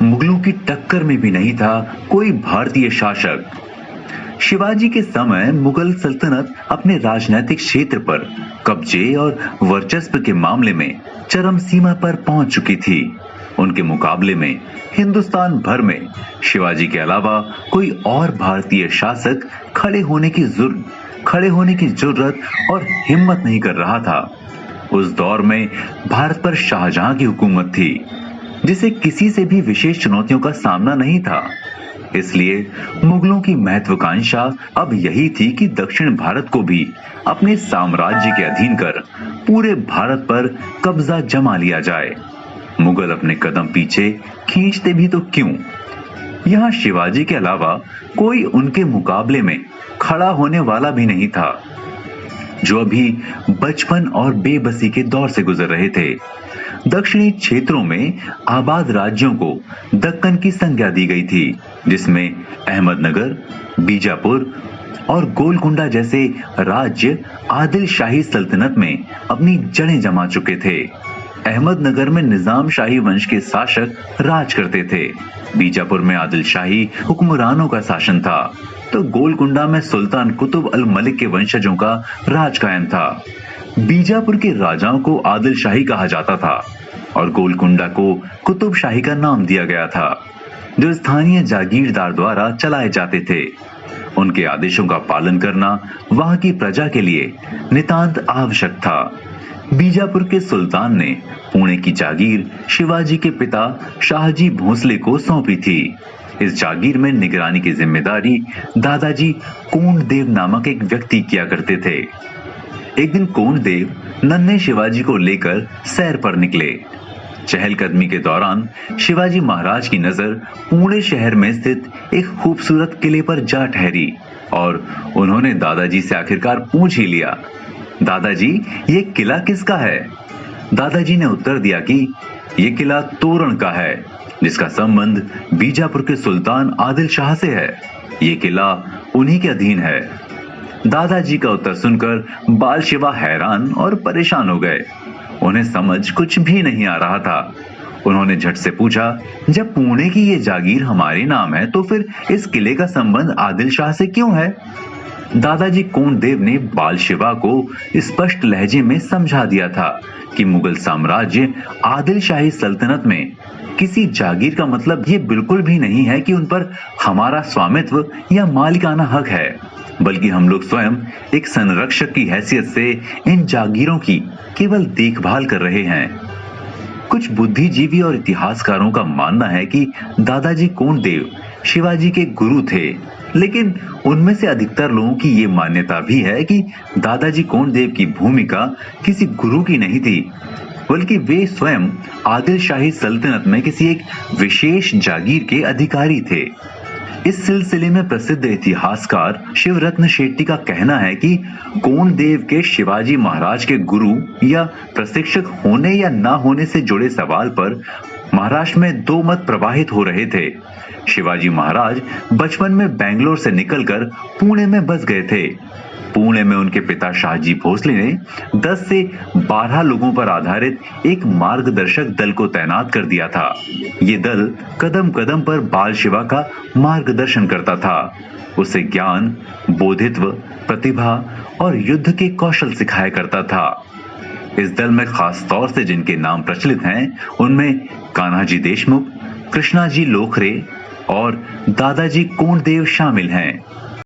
मुगलों की टक्कर में भी नहीं था कोई भारतीय शासक। शिवाजी के समय मुगल सल्तनत अपने राजनीतिक क्षेत्र पर कब्जे और वर्चस्व के मामले में चरम सीमा पर पहुंच चुकी थी। उनके मुकाबले में हिंदुस्तान भर में शिवाजी के अलावा कोई और भारतीय शासक खड़े होने की जरूरत और हिम्मत नहीं कर रहा था। उस दौर में भारत पर शाहजहां की हुकूमत थी, जिसे किसी से भी विशेष चुनौतियों का सामना नहीं था। इसलिए मुगलों की महत्वाकांक्षा अब यही थी कि दक्षिण भारत को भी अपने साम्राज्य के अधीन कर पूरे भारत पर कब्जा जमा लिया जाए। मुगल अपने कदम पीछे खींचते भी तो क्यों, यहाँ शिवाजी के अलावा कोई उनके मुकाबले में खड़ा होने वाला भी नहीं था, जो अभी बचपन और बेबसी के दौर से गुजर रहे थे। दक्षिणी क्षेत्रों में आबाद राज्यों को दक्कन की संज्ञा दी गई थी, जिसमें अहमदनगर, बीजापुर और गोलकुंडा जैसे राज्य आदिल शाही सल्तनत में अपनी जड़ें जमा चुके थे। अहमदनगर में निजाम शाही वंश के शासक राज करते थे, बीजापुर में आदिल शाही हुक्मरानों का शासन था, तो गोलकुंडा में सुल्तान कुतुब अल मलिक के वंशजों का राज कायम था। बीजापुर के राजाओं को आदिल शाही कहा जाता था और गोलकुंडा को कुतुब शाही का नाम दिया गया था, जो स्थानीय जागीरदार द्वारा चलाए जाते थे। उनके आदेशों का पालन करना वहां की प्रजा के लिए नितांत आवश्यक था। बीजापुर के सुल्तान ने पुणे की जागीर शिवाजी के पिता शाहजी भोसले को सौंपी थी। इस जागीर में निगरानी की जिम्मेदारी दादाजी कोंडदेव नामक एक व्यक्ति किया करते थे। एक दिन कोंडदेव नन्हे शिवाजी को लेकर सैर पर निकले। चहलकदमी के दौरान शिवाजी महाराज की नजर पुणे शहर में स्थित एक खूबसूरत किले पर जा ठहरी और उन्होंने दादाजी से आखिरकार पूछ ही लिया, दादाजी ये किला किसका है? दादाजी ने उत्तर दिया कि ये किला तोरण का है, जिसका संबंध बीजापुर के सुल्तान आदिल शाह से है। ये किला उन्हीं के अधीन है। दादाजी का उत्तर सुनकर बाल शिवा हैरान और परेशान हो गए। उन्हें समझ कुछ भी नहीं आ रहा था। उन्होंने झट से पूछा, जब पुणे की ये जागीर हमारे नाम है तो फिर इस किले का संबंध आदिल शाह से क्यों है? दादाजी कोंडदेव ने बाल शिवा को स्पष्ट लहजे में समझा दिया था कि मुगल साम्राज्य आदिल शाही सल्तनत में किसी जागीर का मतलब ये बिल्कुल भी नहीं है कि उन पर हमारा स्वामित्व या मालिकाना हक है, बल्कि हम लोग स्वयं एक संरक्षक की हैसियत से इन जागीरों की केवल देखभाल कर रहे हैं। कुछ बुद्धिजीवी और इतिहासकारों का मानना है कि दादाजी कोंडदेव शिवाजी के गुरु थे, लेकिन उनमें से अधिकतर लोगों की ये मान्यता भी है कि दादाजी कोंडदेव की भूमिका किसी गुरु की नहीं थी, बल्कि वे स्वयं आदिल शाही सल्तनत में किसी एक विशेष जागीर के अधिकारी थे। इस सिलसिले में प्रसिद्ध इतिहासकार शिवरत्न शेट्टी का कहना है कि कोंडदेव के शिवाजी महाराज के गुरु या प्रशिक्षक होने या ना होने से जुड़े सवाल पर महाराष्ट्र में दो मत प्रवाहित हो रहे थे। शिवाजी महाराज बचपन में बेंगलोर से निकलकर पुणे में बस गए थे। पुणे में उनके पिता शाहजी भोसले ने 10 से 12 लोगों पर आधारित एक मार्गदर्शक दल को तैनात कर दिया था। ये दल कदम कदम पर बाल शिवा का मार्गदर्शन करता था, उसे ज्ञान, बोधित्व, प्रतिभा और युद्ध के कौशल सिखाया करता था। इस दल में खास तौर से जिनके नाम प्रचलित हैं, उनमें कान्हाजी देशमुख, कृष्णाजी लोखरे और दादाजी कोंडदेव शामिल हैं।